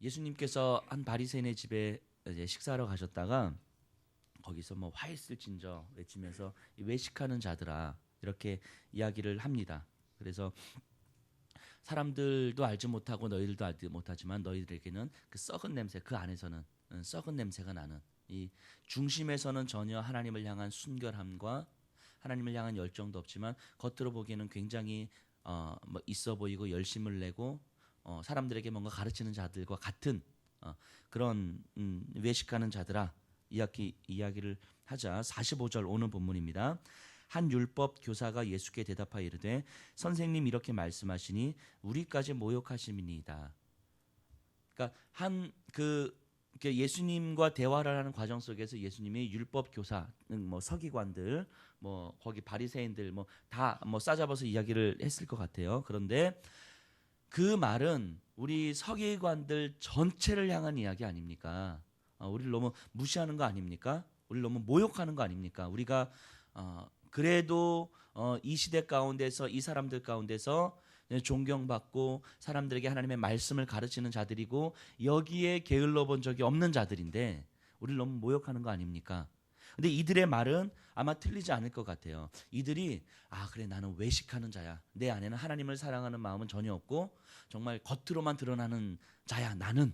예수님께서 한 바리새인의 집에 이제 식사하러 가셨다가 거기서 뭐 화 있을진저 외치면서 외식하는 자들아 이렇게 이야기를 합니다. 그래서 사람들도 알지 못하고 너희들도 알지 못하지만 너희들에게는 그 썩은 냄새, 그 안에서는 썩은 냄새가 나는, 이 중심에서는 전혀 하나님을 향한 순결함과 하나님을 향한 열정도 없지만 겉으로 보기에는 굉장히 뭐 있어 보이고 열심을 내고 사람들에게 뭔가 가르치는 자들과 같은 그런 외식하는 자들아, 이야기를 하자 45절 오는 본문입니다. 한 율법 교사가 예수께 대답하여 이르되 선생님 이렇게 말씀하시니 우리까지 모욕하심이니이다. 그러니까 예수님과 대화를 하는 과정 속에서 예수님이 율법 교사, 뭐 서기관들, 뭐 거기 바리새인들 뭐 다 뭐 싸잡아서 이야기를 했을 것 같아요. 그런데 그 말은 우리 서기관들 전체를 향한 이야기 아닙니까? 우리를 너무 무시하는 거 아닙니까? 우리를 너무 모욕하는 거 아닙니까? 우리가 그래도 이 시대 가운데서 이 사람들 가운데서 존경받고 사람들에게 하나님의 말씀을 가르치는 자들이고 여기에 게을러 본 적이 없는 자들인데 우리를 너무 모욕하는 거 아닙니까? 근데 이들의 말은 아마 틀리지 않을 것 같아요. 이들이 그래 나는 외식하는 자야. 내 안에는 하나님을 사랑하는 마음은 전혀 없고 정말 겉으로만 드러나는 자야 나는.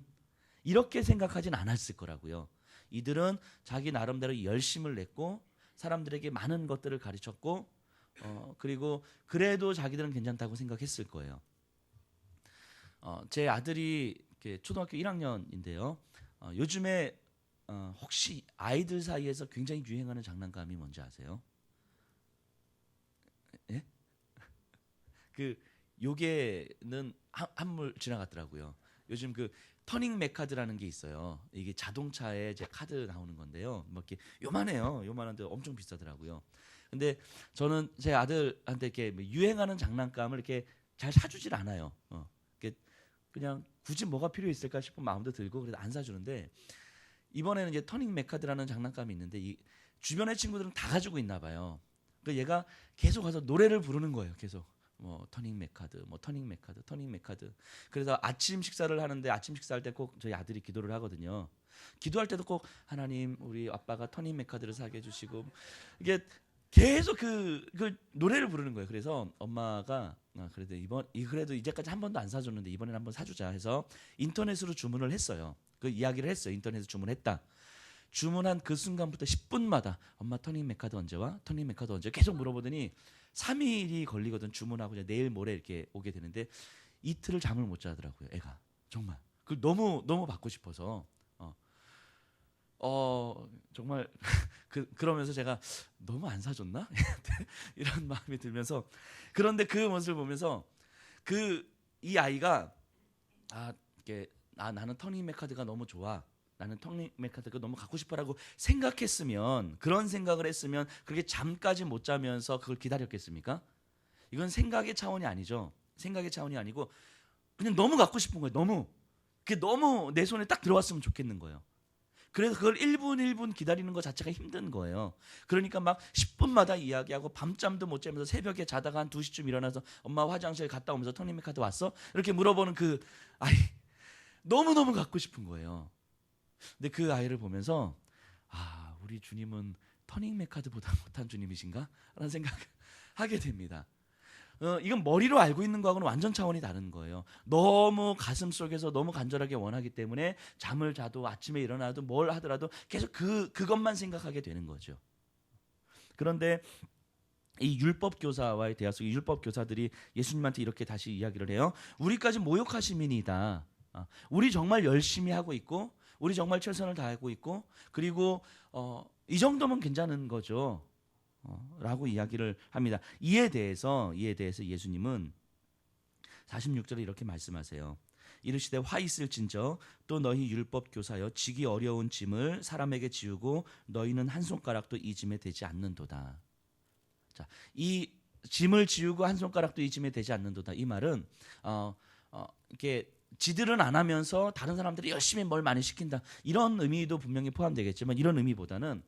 이렇게 생각하진 않았을 거라고요. 이들은 자기 나름대로 열심을 냈고 사람들에게 많은 것들을 가르쳤고 그리고 그래도 자기들은 괜찮다고 생각했을 거예요. 제 아들이 초등학교 1학년인데요. 요즘에 혹시 아이들 사이에서 굉장히 유행하는 장난감이 뭔지 아세요? 예? 요게는 한물 지나갔더라고요. 요즘 터닝 맥카드라는 게 있어요. 이게 자동차에 이제 카드 나오는 건데요. 뭐 이렇게 요만해요. 요만한데 엄청 비싸더라고요. 근데 저는 제 아들한테 이렇게 유행하는 장난감을 이렇게 잘 사주질 않아요. 그냥 굳이 뭐가 필요 있을까 싶은 마음도 들고 그래서 안 사주는데 이번에는 이제 터닝 맥카드라는 장난감이 있는데 이 주변의 친구들은 다 가지고 있나 봐요. 그러니까 얘가 계속 가서 노래를 부르는 거예요. 계속 뭐 터닝 맥카드, 뭐 터닝 맥카드, 터닝 맥카드. 그래서 아침 식사를 하는데 아침 식사할 때 꼭 저희 아들이 기도를 하거든요. 기도할 때도 꼭 하나님 우리 아빠가 터닝 맥카드를 사게 해주시고 이게 계속 그 노래를 부르는 거예요. 그래서 엄마가 그래도 이제까지 한 번도 안 사줬는데 이번에는 한번 사주자 해서 인터넷으로 주문을 했어요. 그 이야기를 했어요. 인터넷에서 주문했다. 주문한 그 순간부터 10분마다 엄마 터닝 맥카드 언제 와? 터닝 맥카드 언제? 계속 물어보더니 3일이 걸리거든. 주문하고 이제 내일 모레 이렇게 오게 되는데 이틀을 잠을 못 자더라고요. 애가 정말 너무 받고 싶어서 정말 그러면서 제가 너무 안 사줬나? 이런 마음이 들면서 그런데 그 모습을 보면서 이 아이가 나는 터닝 맥카드가 너무 좋아. 나는 터닝 맥카드가 너무 갖고 싶어라고 생각했으면 그런 생각을 했으면 그렇게 잠까지 못 자면서 그걸 기다렸겠습니까? 이건 생각의 차원이 아니죠. 생각의 차원이 아니고 그냥 너무 갖고 싶은 거예요. 너무 내 손에 딱 들어왔으면 좋겠는 거예요. 그래서 그걸 1분 1분 기다리는 것 자체가 힘든 거예요. 그러니까 막 10분마다 이야기하고 밤잠도 못 자면서 새벽에 자다가 한 2시쯤 일어나서 엄마 화장실 갔다 오면서 터닝 맥카드 왔어? 이렇게 물어보는 그 아이 너무너무 갖고 싶은 거예요. 근데 그 아이를 보면서 우리 주님은 터닝 맥카드보다 못한 주님이신가? 라는 생각을 하게 됩니다. 이건 머리로 알고 있는 거하고는 완전 차원이 다른 거예요. 너무 가슴 속에서 너무 간절하게 원하기 때문에 잠을 자도 아침에 일어나도 뭘 하더라도 계속 그것만 생각하게 되는 거죠. 그런데 이 율법 교사와의 대화 속에 율법 교사들이 예수님한테 이렇게 다시 이야기를 해요. 우리까지 모욕하심이니이다. 우리 정말 열심히 하고 있고 우리 정말 최선을 다하고 있고 그리고 이 정도면 괜찮은 거죠. 라고 이야기를 합니다. 이에 대해서 예수님은 46절에 이렇게 말씀하세요. 이르시되 화 있을진저 또 너희 율법 교사여 지기 어려운 짐을 사람에게 지우고 너희는 한 손가락도 이 짐에 되지 않는도다. 자, 이 짐을 지우고 한 손가락도 이 짐에 되지 않는도다. 이 말은 이렇게 지들은 안 하면서 다른 사람들이 열심히 뭘 많이 시킨다. 이런 의미도 분명히 포함되겠지만 이런 의미보다는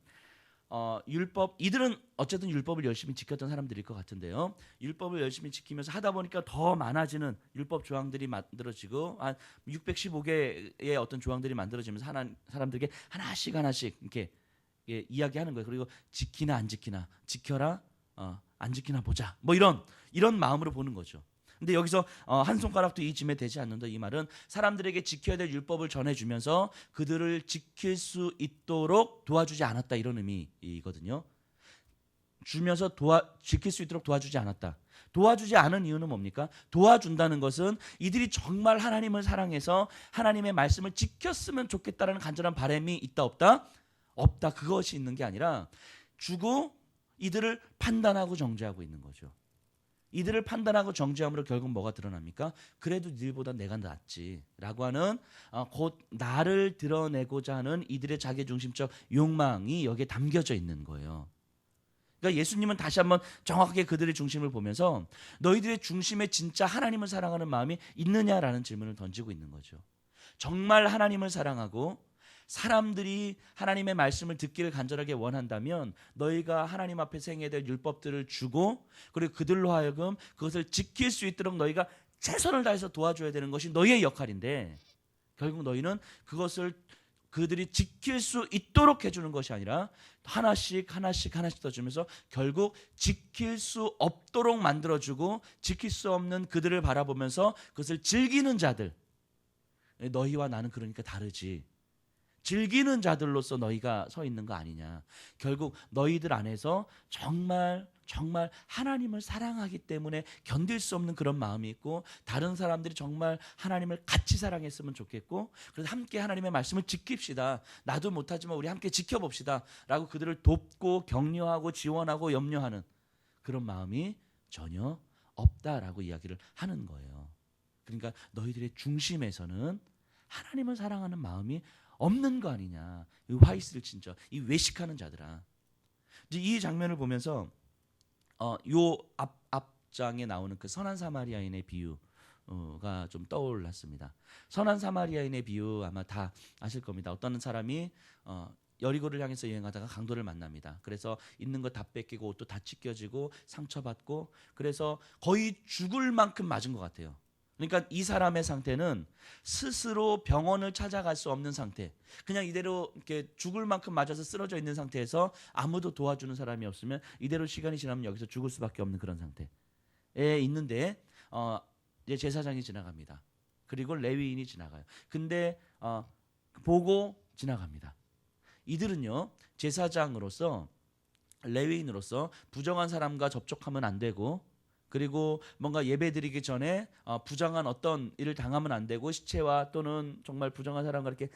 율법, 이들은 어쨌든 율법을 열심히 지켰던 사람들일 것 같은데요. 율법을 열심히 지키면서 하다 보니까 더 많아지는 율법 조항들이 만들어지고 한 615개의 어떤 조항들이 만들어지면서 사람들에게 하나씩 이렇게 이야기하는 거예요. 그리고 지키나 안 지키나, 지켜라, 안 지키나 보자. 뭐 이런 마음으로 보는 거죠. 근데 여기서 한 손가락도 이 짐에 되지 않는다, 이 말은 사람들에게 지켜야 될 율법을 전해주면서 그들을 지킬 수 있도록 도와주지 않았다, 이런 의미이거든요. 주면서 지킬 수 있도록 도와주지 않았다. 도와주지 않은 이유는 뭡니까? 도와준다는 것은 이들이 정말 하나님을 사랑해서 하나님의 말씀을 지켰으면 좋겠다라는 간절한 바람이 있다 없다? 없다. 그것이 있는 게 아니라 주고 이들을 판단하고 정죄하고 있는 거죠. 이들을 판단하고 정죄함으로 결국 뭐가 드러납니까? 그래도 니들보다 내가 낫지 라고 하는 곧 나를 드러내고자 하는 이들의 자기중심적 욕망이 여기에 담겨져 있는 거예요. 그러니까 예수님은 다시 한번 정확하게 그들의 중심을 보면서 너희들의 중심에 진짜 하나님을 사랑하는 마음이 있느냐라는 질문을 던지고 있는 거죠. 정말 하나님을 사랑하고 사람들이 하나님의 말씀을 듣기를 간절하게 원한다면 너희가 하나님 앞에서 행해야 될 율법들을 주고 그리고 그들로 하여금 그것을 지킬 수 있도록 너희가 최선을 다해서 도와줘야 되는 것이 너희의 역할인데, 결국 너희는 그것을 그들이 지킬 수 있도록 해주는 것이 아니라 하나씩 더 주면서 결국 지킬 수 없도록 만들어주고 지킬 수 없는 그들을 바라보면서 그것을 즐기는 자들, 너희와 나는 그러니까 다르지, 즐기는 자들로서 너희가 서 있는 거 아니냐. 결국 너희들 안에서 정말 하나님을 사랑하기 때문에 견딜 수 없는 그런 마음이 있고, 다른 사람들이 정말 하나님을 같이 사랑했으면 좋겠고, 그래서 함께 하나님의 말씀을 지킵시다, 나도 못하지만 우리 함께 지켜봅시다 라고 그들을 돕고 격려하고 지원하고 염려하는 그런 마음이 전혀 없다라고 이야기를 하는 거예요. 그러니까 너희들의 중심에서는 하나님을 사랑하는 마음이 없는 거 아니냐. 이 화이스를 진짜 이 외식하는 자들아. 이 장면을 보면서 요 앞장에 나오는 그 선한 사마리아인의 비유가 좀 떠올랐습니다. 선한 사마리아인의 비유 아마 다 아실 겁니다. 어떤 사람이 여리고를 향해서 여행하다가 강도를 만납니다. 그래서 있는 거 다 뺏기고 옷도 다 찢겨지고 상처받고, 그래서 거의 죽을 만큼 맞은 것 같아요. 그러니까 이 사람의 상태는 스스로 병원을 찾아갈 수 없는 상태, 그냥 이대로 이렇게 죽을 만큼 맞아서 쓰러져 있는 상태에서 아무도 도와주는 사람이 없으면 이대로 시간이 지나면 여기서 죽을 수밖에 없는 그런 상태에 있는데 이제 제사장이 지나갑니다. 그리고 레위인이 지나가요. 근데 보고 지나갑니다. 이들은요, 제사장으로서 레위인으로서 부정한 사람과 접촉하면 안 되고, 그리고 뭔가 예배드리기 전에 부정한 어떤 일을 당하면 안 되고, 시체와 또는 정말 부정한 사람과 이렇게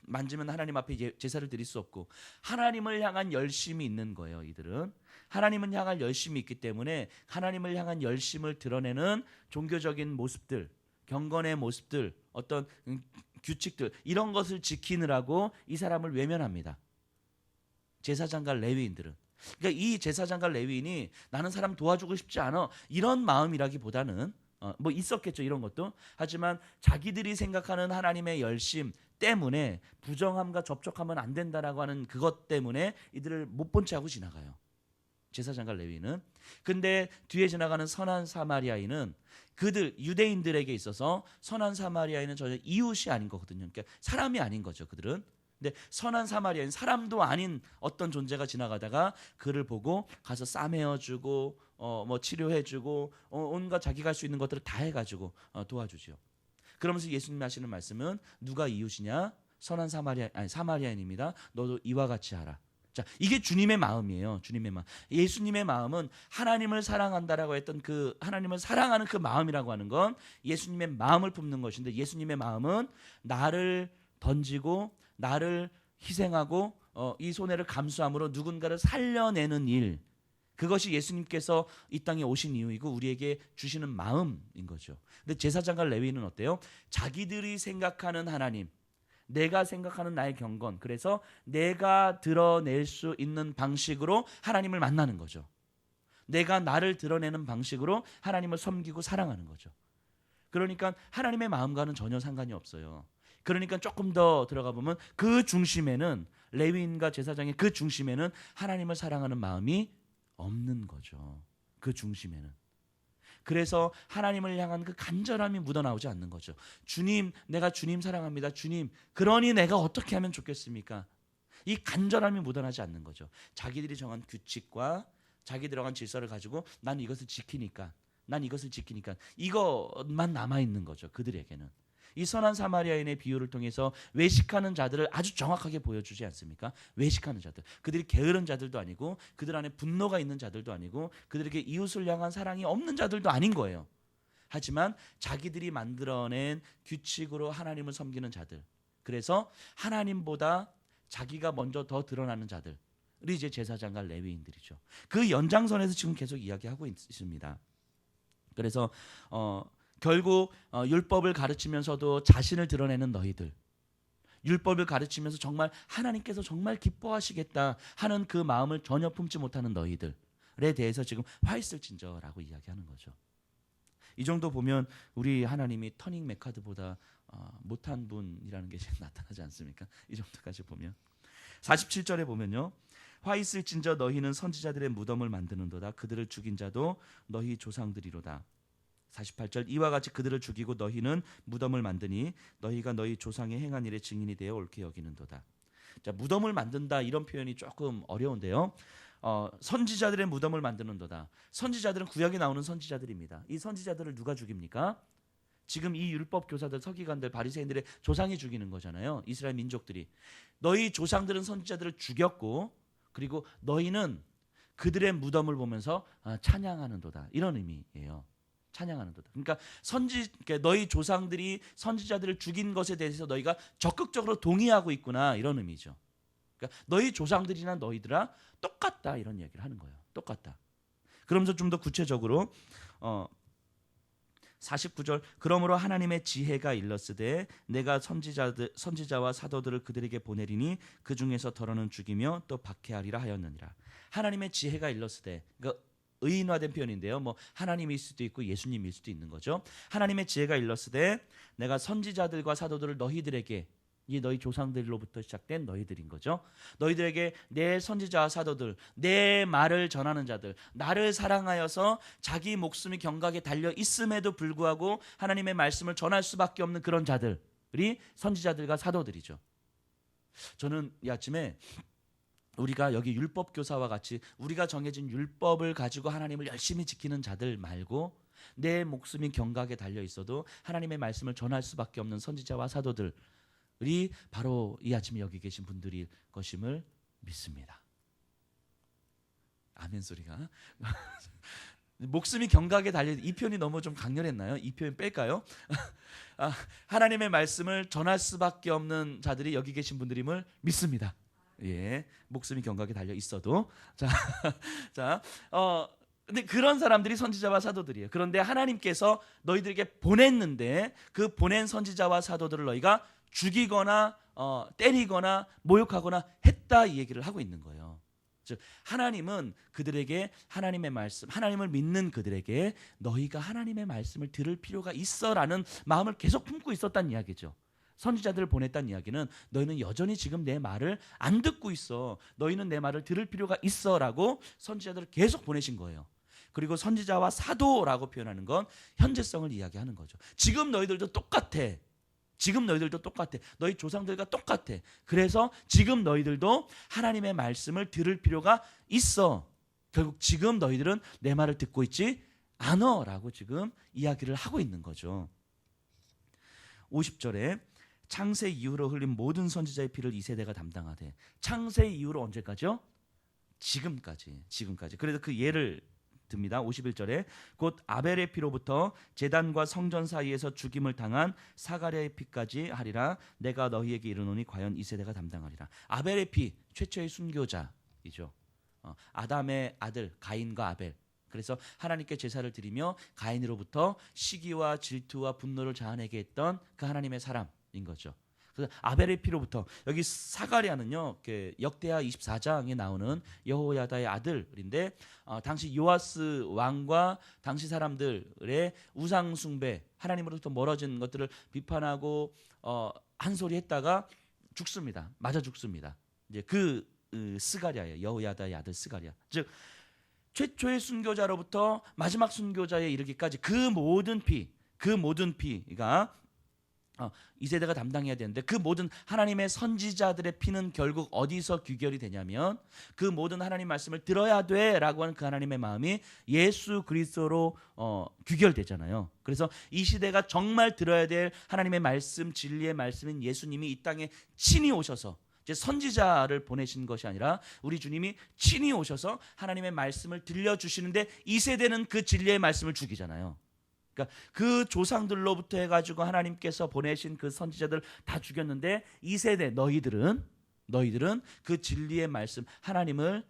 만지면 하나님 앞에 제사를 드릴 수 없고, 하나님을 향한 열심이 있는 거예요. 이들은 하나님을 향한 열심이 있기 때문에 하나님을 향한 열심을 드러내는 종교적인 모습들, 경건의 모습들, 어떤 규칙들, 이런 것을 지키느라고 이 사람을 외면합니다. 제사장과 레위인들은. 그러니까 이 제사장과 레위인이 나는 사람 도와주고 싶지 않아 이런 마음이라기보다는 뭐 있었겠죠, 이런 것도. 하지만 자기들이 생각하는 하나님의 열심 때문에 부정함과 접촉하면 안 된다라고 하는 그것 때문에 이들을 못 본 채 하고 지나가요, 제사장과 레위인은. 근데 뒤에 지나가는 선한 사마리아인은 그들 유대인들에게 있어서 선한 사마리아인은 전혀 이웃이 아닌 거거든요. 그러니까 사람이 아닌 거죠, 그들은. 근데 선한 사마리아인, 사람도 아닌 어떤 존재가 지나가다가 그를 보고 가서 싸매어주고 뭐 치료해주고 온갖 자기가 할 수 있는 것들을 다 해가지고 도와주죠. 그러면서 예수님이 하시는 말씀은 누가 이웃이냐? 선한 사마리아인입니다. 너도 이와 같이 하라. 자, 이게 주님의 마음이에요. 주님의 마음. 예수님의 마음은 하나님을 사랑한다라고 했던 그 하나님을 사랑하는 그 마음이라고 하는 건 예수님의 마음을 품는 것인데, 예수님의 마음은 나를 던지고 나를 희생하고 이 손해를 감수함으로 누군가를 살려내는 일, 그것이 예수님께서 이 땅에 오신 이유이고 우리에게 주시는 마음인 거죠. 근데 제사장과 레위인은 어때요? 자기들이 생각하는 하나님, 내가 생각하는 나의 경건, 그래서 내가 드러낼 수 있는 방식으로 하나님을 만나는 거죠. 내가 나를 드러내는 방식으로 하나님을 섬기고 사랑하는 거죠. 그러니까 하나님의 마음과는 전혀 상관이 없어요. 그러니까 조금 더 들어가 보면 그 중심에는 레위인과 제사장의 그 중심에는 하나님을 사랑하는 마음이 없는 거죠. 그 중심에는. 그래서 하나님을 향한 그 간절함이 묻어나오지 않는 거죠. 주님, 내가 주님 사랑합니다. 주님, 그러니 내가 어떻게 하면 좋겠습니까? 이 간절함이 묻어나지 않는 거죠. 자기들이 정한 규칙과 자기들이 정한 질서를 가지고 난 이것을 지키니까 이것만 남아있는 거죠. 그들에게는. 이 선한 사마리아인의 비유를 통해서 외식하는 자들을 아주 정확하게 보여주지 않습니까? 외식하는 자들, 그들이 게으른 자들도 아니고 그들 안에 분노가 있는 자들도 아니고 그들에게 이웃을 향한 사랑이 없는 자들도 아닌 거예요. 하지만 자기들이 만들어낸 규칙으로 하나님을 섬기는 자들, 그래서 하나님보다 자기가 먼저 더 드러나는 자들이 이제 제사장과 레위인들이죠. 그 연장선에서 지금 계속 이야기하고 있습니다. 그래서 결국 율법을 가르치면서도 자신을 드러내는 너희들, 율법을 가르치면서 정말 하나님께서 정말 기뻐하시겠다 하는 그 마음을 전혀 품지 못하는 너희들에 대해서 지금 화 있을진저라고 이야기하는 거죠. 이 정도 보면 우리 하나님이 터닝 메카드보다 못한 분이라는 게 나타나지 않습니까? 이 정도까지 보면 47절에 보면요, 화 있을진저 너희는 선지자들의 무덤을 만드는도다. 그들을 죽인 자도 너희 조상들이로다. 48절, 이와 같이 그들을 죽이고 너희는 무덤을 만드니 너희가 너희 조상의 행한 일의 증인이 되어 옳게 여기는도다. 자, 무덤을 만든다 이런 표현이 조금 어려운데요. 선지자들의 무덤을 만드는도다. 선지자들은 구약에 나오는 선지자들입니다. 이 선지자들을 누가 죽입니까? 지금 이 율법 교사들, 서기관들, 바리새인들의 조상이 죽이는 거잖아요. 이스라엘 민족들이. 너희 조상들은 선지자들을 죽였고, 그리고 너희는 그들의 무덤을 보면서 찬양하는도다. 이런 의미예요. 찬양하는도다. 그러니까 너희 조상들이 선지자들을 죽인 것에 대해서 너희가 적극적으로 동의하고 있구나, 이런 의미죠. 그러니까 너희 조상들이나 너희들아 똑같다, 이런 이야기를 하는 거예요. 똑같다. 그러면서 좀 더 구체적으로 49절, 그러므로 하나님의 지혜가 일렀으되 내가 선지자와 사도들을 그들에게 보내리니 그 중에서 더러는 죽이며 또 박해하리라 하였느니라. 하나님의 지혜가 일렀으되, 그러니까 의인화된 표현인데요. 뭐 하나님일 수도 있고 예수님일 수도 있는 거죠. 하나님의 지혜가 일렀으되 내가 선지자들과 사도들을 너희들에게, 이 너희 조상들로부터 시작된 너희들인 거죠. 너희들에게 내 선지자와 사도들, 내 말을 전하는 자들, 나를 사랑하여서 자기 목숨이 경각에 달려 있음에도 불구하고 하나님의 말씀을 전할 수밖에 없는 그런 자들이 선지자들과 사도들이죠. 저는 이 아침에 우리가 여기 율법 교사와 같이 우리가 정해진 율법을 가지고 하나님을 열심히 지키는 자들 말고 내 목숨이 경각에 달려 있어도 하나님의 말씀을 전할 수밖에 없는 선지자와 사도들, 이 바로 이 아침에 여기 계신 분들일 것임을 믿습니다. 아멘 소리가. 목숨이 경각에 달려, 이 표현이 너무 좀 강렬했나요? 이 표현 뺄까요? 하나님의 말씀을 전할 수밖에 없는 자들이 여기 계신 분들임을 믿습니다. 예, 목숨이 경각에 달려 있어도 근데 그런 사람들이 선지자와 사도들이에요. 그런데 하나님께서 너희들에게 보냈는데 그 보낸 선지자와 사도들을 너희가 죽이거나 때리거나 모욕하거나 했다, 이 얘기를 하고 있는 거예요. 즉 하나님은 그들에게 하나님의 말씀, 하나님을 믿는 그들에게 너희가 하나님의 말씀을 들을 필요가 있어라는 마음을 계속 품고 있었다는 이야기죠. 선지자들을 보냈다는 이야기는 너희는 여전히 지금 내 말을 안 듣고 있어, 너희는 내 말을 들을 필요가 있어라고 선지자들을 계속 보내신 거예요. 그리고 선지자와 사도라고 표현하는 건 현재성을 이야기하는 거죠. 지금 너희들도 똑같아. 너희 조상들과 똑같아. 그래서 지금 너희들도 하나님의 말씀을 들을 필요가 있어. 결국 지금 너희들은 내 말을 듣고 있지 않아 라고 지금 이야기를 하고 있는 거죠. 50절에 창세 이후로 흘린 모든 선지자의 피를 이 세대가 담당하되. 창세 이후로 언제까지요? 지금까지. 그래서 그 예를 듭니다. 51절에 곧 아벨의 피로부터 제단과 성전 사이에서 죽임을 당한 사가랴의 피까지 하리라. 내가 너희에게 이르노니 과연 이 세대가 담당하리라. 아벨의 피, 최초의 순교자이죠. 아담의 아들 가인과 아벨. 그래서 하나님께 제사를 드리며 가인으로부터 시기와 질투와 분노를 자아내게 했던 그 하나님의 사람인 거죠. 그래서 아벨의 피로부터, 여기 사가랴는요, 역대하 24장에 나오는 여호야다의 아들인데 당시 요아스 왕과 당시 사람들의 우상 숭배, 하나님으로부터 멀어진 것들을 비판하고 한 소리 했다가 죽습니다. 맞아 죽습니다. 이제 스가랴예요. 여호야다의 아들 스가랴. 즉 최초의 순교자로부터 마지막 순교자에 이르기까지 그 모든 피가 이 세대가 담당해야 되는데, 그 모든 하나님의 선지자들의 피는 결국 어디서 귀결이 되냐면 그 모든 하나님 말씀을 들어야 돼라고 하는 그 하나님의 마음이 예수 그리스도로 귀결되잖아요. 그래서 이 시대가 정말 들어야 될 하나님의 말씀, 진리의 말씀인 예수님이 이 땅에 친히 오셔서, 이제 선지자를 보내신 것이 아니라 우리 주님이 친히 오셔서 하나님의 말씀을 들려주시는데, 이 세대는 그 진리의 말씀을 죽이잖아요. 그러니까 그 조상들로부터 해가지고 하나님께서 보내신 그 선지자들 다 죽였는데, 이 세대 너희들은 그 진리의 말씀 하나님을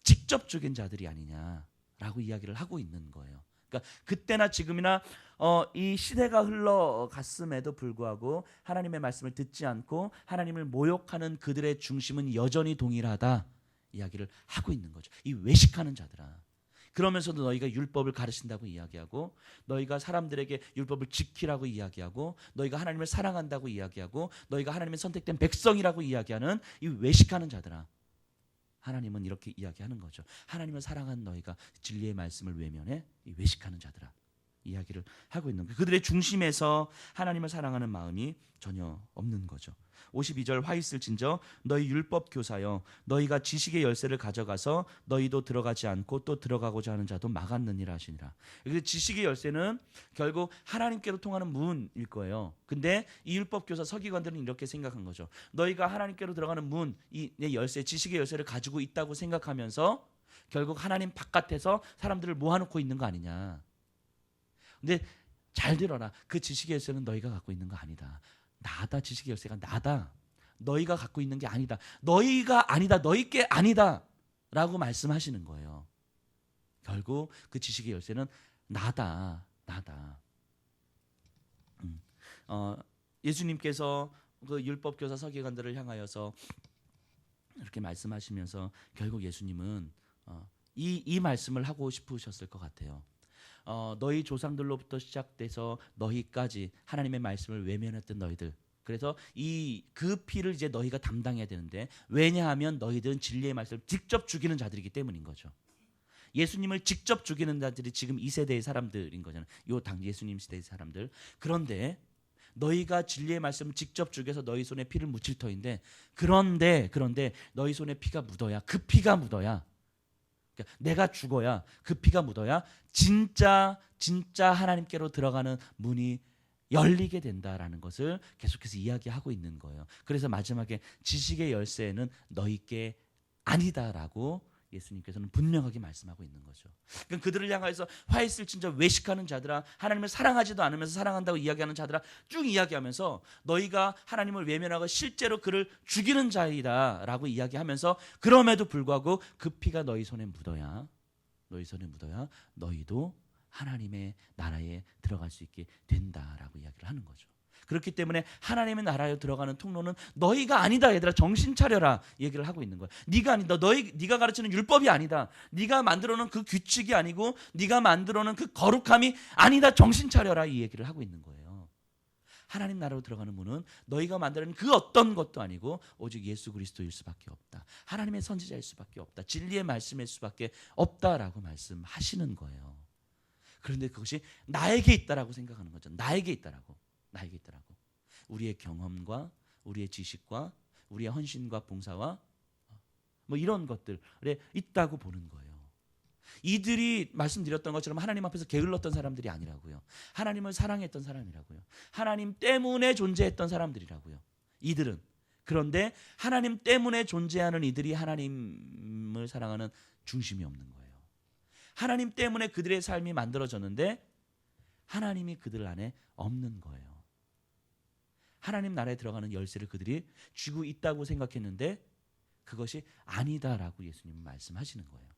직접 죽인 자들이 아니냐라고 이야기를 하고 있는 거예요. 그러니까 그때나 지금이나 이 시대가 흘러갔음에도 불구하고 하나님의 말씀을 듣지 않고 하나님을 모욕하는 그들의 중심은 여전히 동일하다 이야기를 하고 있는 거죠. 이 외식하는 자들아, 그러면서도 너희가 율법을 가르친다고 이야기하고, 너희가 사람들에게 율법을 지키라고 이야기하고, 너희가 하나님을 사랑한다고 이야기하고, 너희가 하나님의 선택된 백성이라고 이야기하는 이 외식하는 자들아, 하나님은 이렇게 이야기하는 거죠. 하나님을 사랑하는 너희가 진리의 말씀을 외면해? 이 외식하는 자들아, 이야기를 하고 있는 거예요. 그들의 중심에서 하나님을 사랑하는 마음이 전혀 없는 거죠. 52절 화 있을진저 너희 율법 교사여, 너희가 지식의 열쇠를 가져가서 너희도 들어가지 않고 또 들어가고자 하는 자도 막았느니라 하시니라. 그래서 지식의 열쇠는 결국 하나님께로 통하는 문일 거예요. 근데 이 율법 교사 서기관들은 이렇게 생각한 거죠. 너희가 하나님께로 들어가는 문, 이 열쇠, 지식의 열쇠를 가지고 있다고 생각하면서 결국 하나님 바깥에서 사람들을 모아놓고 있는 거 아니냐. 근데 잘 들어라. 그 지식의 열쇠는 너희가 갖고 있는 거 아니다. 나다. 지식의 열쇠가 나다. 너희가 갖고 있는 게 아니다. 너희가 아니다. 너희 게 아니다 라고 말씀하시는 거예요. 결국 그 지식의 열쇠는 나다. 예수님께서 그 율법교사 서기관들을 향하여서 이렇게 말씀하시면서 결국 예수님은 이 말씀을 하고 싶으셨을 것 같아요. 너희 조상들로부터 시작돼서 너희까지 하나님의 말씀을 외면했던 너희들, 그래서 그 피를 이제 너희가 담당해야 되는데, 왜냐하면 너희들은 진리의 말씀을 직접 죽이는 자들이기 때문인 거죠. 예수님을 직접 죽이는 자들이 지금 이 세대의 사람들인 거잖아요. 요 당 예수님 시대의 사람들. 그런데 너희가 진리의 말씀을 직접 죽여서 너희 손에 피를 묻힐 터인데, 그런데 너희 손에 피가 묻어야, 그 피가 묻어야, 그러니까 내가 죽어야, 그 피가 묻어야 진짜 하나님께로 들어가는 문이 열리게 된다라는 것을 계속해서 이야기하고 있는 거예요. 그래서 마지막에 지식의 열쇠는 너희께 아니다라고 예수님께서는 분명하게 말씀하고 있는 거죠. 그러니까 그들을 향해서 화 있을진저 외식하는 자들아, 하나님을 사랑하지도 않으면서 사랑한다고 이야기하는 자들아 쭉 이야기하면서, 너희가 하나님을 외면하고 실제로 그를 죽이는 자이다라고 이야기하면서, 그럼에도 불구하고 그 피가 너희 손에 묻어야 너희도 하나님의 나라에 들어갈 수 있게 된다라고 이야기를 하는 거죠. 그렇기 때문에 하나님의 나라에 들어가는 통로는 너희가 아니다. 얘들아 정신 차려라 얘기를 하고 있는 거야. 네가 아니다. 네가 가르치는 율법이 아니다. 네가 만들어놓은 그 규칙이 아니고 네가 만들어놓은 그 거룩함이 아니다. 정신 차려라 이 얘기를 하고 있는 거예요. 하나님 나라로 들어가는 문은 너희가 만들어낸 그 어떤 것도 아니고 오직 예수 그리스도일 수밖에 없다. 하나님의 선지자일 수밖에 없다. 진리의 말씀일 수밖에 없다라고 말씀하시는 거예요. 그런데 그것이 나에게 있다라고 생각하는 거죠. 나에게 있다라고. 우리의 경험과 우리의 지식과 우리의 헌신과 봉사와 뭐 이런 것들에 있다고 보는 거예요. 이들이 말씀드렸던 것처럼 하나님 앞에서 게을렀던 사람들이 아니라고요. 하나님을 사랑했던 사람이라고요. 하나님 때문에 존재했던 사람들이라고요. 이들은. 그런데 하나님 때문에 존재하는 이들이 하나님을 사랑하는 중심이 없는 거예요. 하나님 때문에 그들의 삶이 만들어졌는데 하나님이 그들 안에 없는 거예요. 하나님 나라에 들어가는 열쇠를 그들이 쥐고 있다고 생각했는데 그것이 아니다라고 예수님은 말씀하시는 거예요.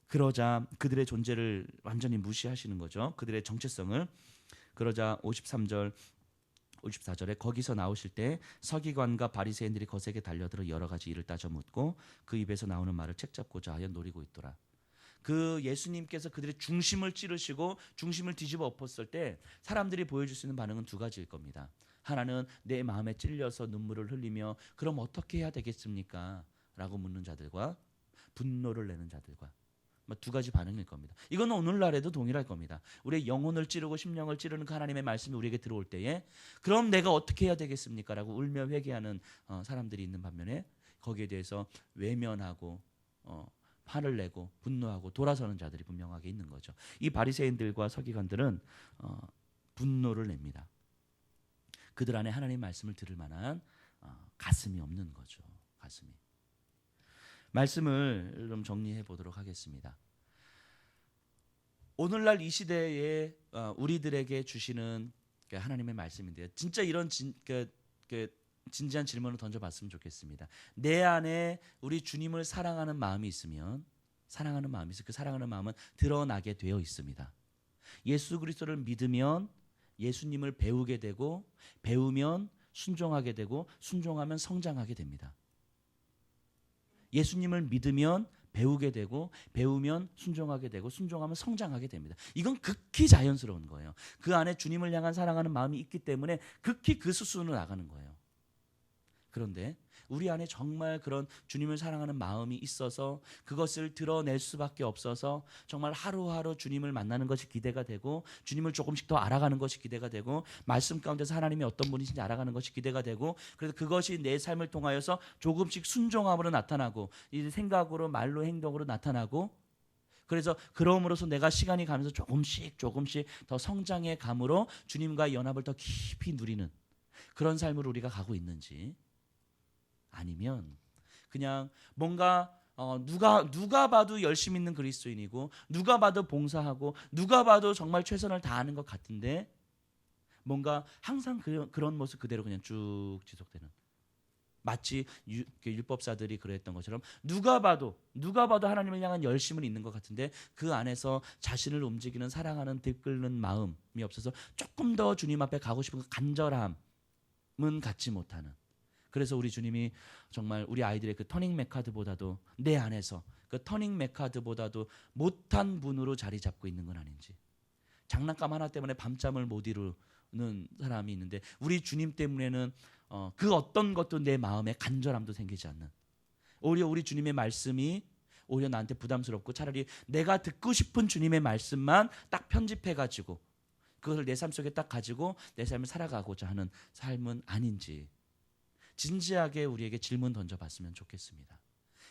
그러자 그들의 존재를 완전히 무시하시는 거죠. 그들의 정체성을. 그러자 53절 54절에 거기서 나오실 때 서기관과 바리새인들이 거세게 달려들어 여러 가지 일을 따져 묻고 그 입에서 나오는 말을 책잡고자 하여 노리고 있더라. 그 예수님께서 그들의 중심을 찌르시고 중심을 뒤집어 엎었을 때 사람들이 보여줄 수 있는 반응은 두 가지일 겁니다. 하나는 내 마음에 찔려서 눈물을 흘리며 그럼 어떻게 해야 되겠습니까? 라고 묻는 자들과 분노를 내는 자들과 두 가지 반응일 겁니다. 이건 오늘날에도 동일할 겁니다. 우리의 영혼을 찌르고 심령을 찌르는 그 하나님의 말씀이 우리에게 들어올 때에 그럼 내가 어떻게 해야 되겠습니까? 라고 울며 회개하는 사람들이 있는 반면에 거기에 대해서 외면하고 화를 내고 분노하고 돌아서는 자들이 분명하게 있는 거죠. 이 바리새인들과 서기관들은 분노를 냅니다. 그들 안에 하나님의 말씀을 들을 만한 가슴이 없는 거죠. 가슴이. 말씀을 좀 정리해 보도록 하겠습니다. 오늘날 이 시대에 우리들에게 주시는 하나님의 말씀인데요. 진짜 이런 진지한 질문을 던져봤으면 좋겠습니다. 내 안에 우리 주님을 사랑하는 마음이 있으면 그 사랑하는 마음은 드러나게 되어 있습니다. 예수 그리스도를 믿으면 예수님을 배우게 되고 배우면 순종하게 되고 순종하면 성장하게 됩니다. 예수님을 믿으면 배우게 되고 배우면 순종하게 되고 순종하면 성장하게 됩니다. 이건 극히 자연스러운 거예요. 그 안에 주님을 향한 사랑하는 마음이 있기 때문에 극히 그 수순으로 나가는 거예요. 그런데 우리 안에 정말 그런 주님을 사랑하는 마음이 있어서 그것을 드러낼 수밖에 없어서 정말 하루하루 주님을 만나는 것이 기대가 되고 주님을 조금씩 더 알아가는 것이 기대가 되고 말씀 가운데서 하나님이 어떤 분이신지 알아가는 것이 기대가 되고 그래서 그것이 내 삶을 통하여서 조금씩 순종함으로 나타나고 이 생각으로 말로 행동으로 나타나고 그래서 그럼으로써 내가 시간이 가면서 조금씩 더 성장해 감으로 주님과의 연합을 더 깊이 누리는 그런 삶을 우리가 가고 있는지 아니면 그냥 뭔가 누가 봐도 열심 있는 그리스도인이고 누가 봐도 봉사하고 누가 봐도 정말 최선을 다하는 것 같은데 뭔가 항상 그런 모습 그대로 그냥 쭉 지속되는 마치 율법사들이 그랬던 것처럼 누가 봐도 하나님을 향한 열심은 있는 것 같은데 그 안에서 자신을 움직이는 사랑하는 들끓는 마음이 없어서 조금 더 주님 앞에 가고 싶은 그 간절함은 갖지 못하는 그래서 우리 주님이 정말 우리 아이들의 그 터닝 메카드보다도 내 안에서 그 터닝 메카드보다도 못한 분으로 자리 잡고 있는 건 아닌지 장난감 하나 때문에 밤잠을 못 이루는 사람이 있는데 우리 주님 때문에는 그 어떤 것도 내 마음에 간절함도 생기지 않는 오히려 우리 주님의 말씀이 오히려 나한테 부담스럽고 차라리 내가 듣고 싶은 주님의 말씀만 딱 편집해가지고 그것을 내 삶 속에 딱 가지고 내 삶을 살아가고자 하는 삶은 아닌지 진지하게 우리에게 질문 던져봤으면 좋겠습니다.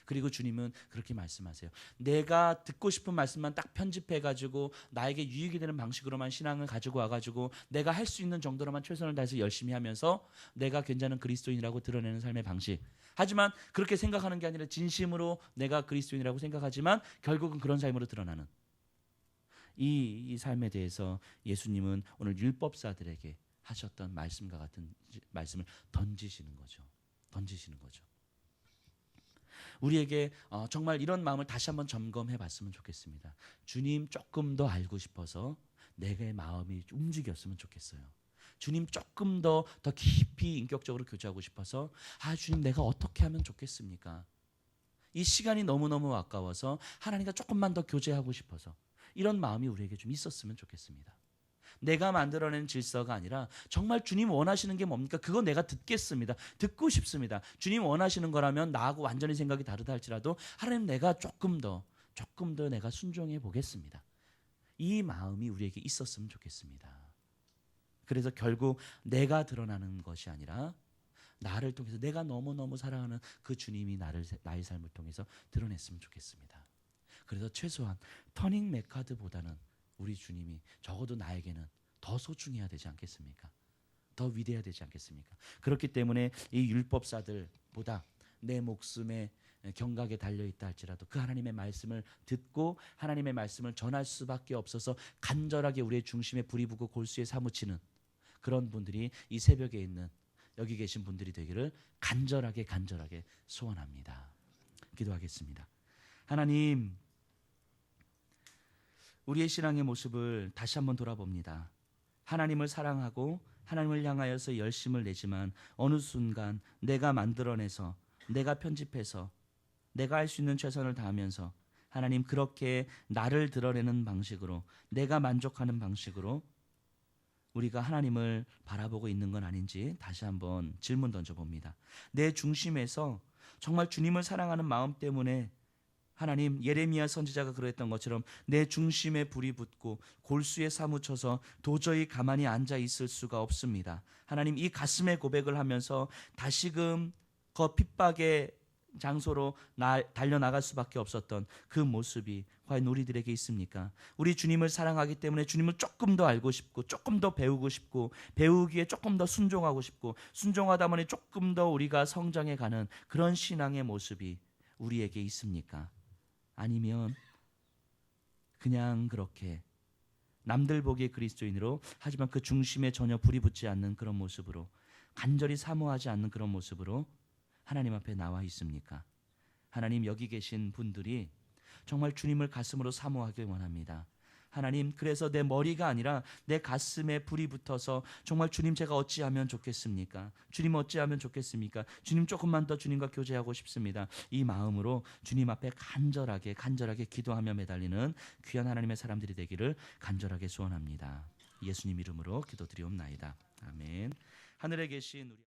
그리고 주님은 그렇게 말씀하세요. 내가 듣고 싶은 말씀만 딱 편집해가지고 나에게 유익이 되는 방식으로만 신앙을 가지고 와가지고 내가 할 수 있는 정도로만 최선을 다해서 열심히 하면서 내가 괜찮은 그리스도인이라고 드러내는 삶의 방식. 하지만 그렇게 생각하는 게 아니라 진심으로 내가 그리스도인이라고 생각하지만 결국은 그런 삶으로 드러나는 이 삶에 대해서 예수님은 오늘 율법사들에게 하셨던 말씀과 같은 말씀을 던지시는 거죠. 우리에게 정말 이런 마음을 다시 한번 점검해 봤으면 좋겠습니다. 주님 조금 더 알고 싶어서 내게 마음이 움직였으면 좋겠어요. 주님 조금 더 깊이 인격적으로 교제하고 싶어서 주님 내가 어떻게 하면 좋겠습니까? 이 시간이 너무너무 아까워서 하나님과 조금만 더 교제하고 싶어서 이런 마음이 우리에게 좀 있었으면 좋겠습니다. 내가 만들어낸 질서가 아니라 정말 주님 원하시는 게 뭡니까? 그거 내가 듣겠습니다. 듣고 싶습니다. 주님 원하시는 거라면 나하고 완전히 생각이 다르다 할지라도 하나님 내가 조금 더 내가 순종해 보겠습니다. 이 마음이 우리에게 있었으면 좋겠습니다. 그래서 결국 내가 드러나는 것이 아니라 나를 통해서 내가 너무너무 사랑하는 그 주님이 나의 삶을 통해서 드러냈으면 좋겠습니다. 그래서 최소한 터닝 메카드보다는 우리 주님이 적어도 나에게는 더 소중해야 되지 않겠습니까? 더 위대해야 되지 않겠습니까? 그렇기 때문에 이 율법사들보다 내 목숨에 경각에 달려있다 할지라도 그 하나님의 말씀을 듣고 하나님의 말씀을 전할 수밖에 없어서 간절하게 우리의 중심에 불이 붙고 골수에 사무치는 그런 분들이 이 새벽에 있는 여기 계신 분들이 되기를 간절하게 소원합니다. 기도하겠습니다. 하나님, 우리의 신앙의 모습을 다시 한번 돌아봅니다. 하나님을 사랑하고 하나님을 향하여서 열심을 내지만 어느 순간 내가 만들어내서 내가 편집해서 내가 할 수 있는 최선을 다하면서 하나님 그렇게 나를 드러내는 방식으로 내가 만족하는 방식으로 우리가 하나님을 바라보고 있는 건 아닌지 다시 한번 질문 던져봅니다. 내 중심에서 정말 주님을 사랑하는 마음 때문에 하나님, 예레미야 선지자가 그랬던 것처럼 내 중심에 불이 붙고 골수에 사무쳐서 도저히 가만히 앉아 있을 수가 없습니다. 하나님, 이 가슴의 고백을 하면서 다시금 그 핍박의 장소로 달려나갈 수밖에 없었던 그 모습이 과연 우리들에게 있습니까? 우리 주님을 사랑하기 때문에 주님을 조금 더 알고 싶고 조금 더 배우고 싶고 배우기에 조금 더 순종하고 싶고 순종하다 보니 조금 더 우리가 성장해 가는 그런 신앙의 모습이 우리에게 있습니까? 아니면 그냥 그렇게 남들 보기에 그리스도인으로 하지만 그 중심에 전혀 불이 붙지 않는 그런 모습으로 간절히 사모하지 않는 그런 모습으로 하나님 앞에 나와 있습니까? 하나님, 여기 계신 분들이 정말 주님을 가슴으로 사모하길 원합니다. 하나님, 그래서 내 머리가 아니라 내 가슴에 불이 붙어서 정말 주님, 제가 어찌하면 좋겠습니까? 주님, 어찌하면 좋겠습니까? 주님, 조금만 더 주님과 교제하고 싶습니다. 이 마음으로 주님 앞에 간절하게 기도하며 매달리는 귀한 하나님의 사람들이 되기를 간절하게 소원합니다. 예수님 이름으로 기도드리옵나이다. 아멘. 하늘에 계신 우리